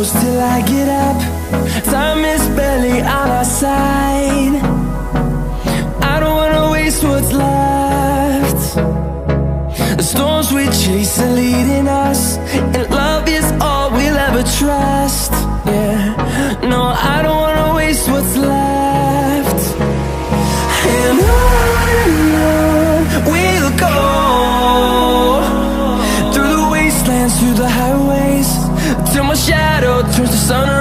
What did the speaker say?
close till I get up. Time is barely on our side. I don't wanna waste what's left. The storms we chase are leading us, and love is all we'll ever trust. Yeah, no, I don't wanna waste what's left. And on we'll go, through the wastelands, through the highways, till my shadow turns to sun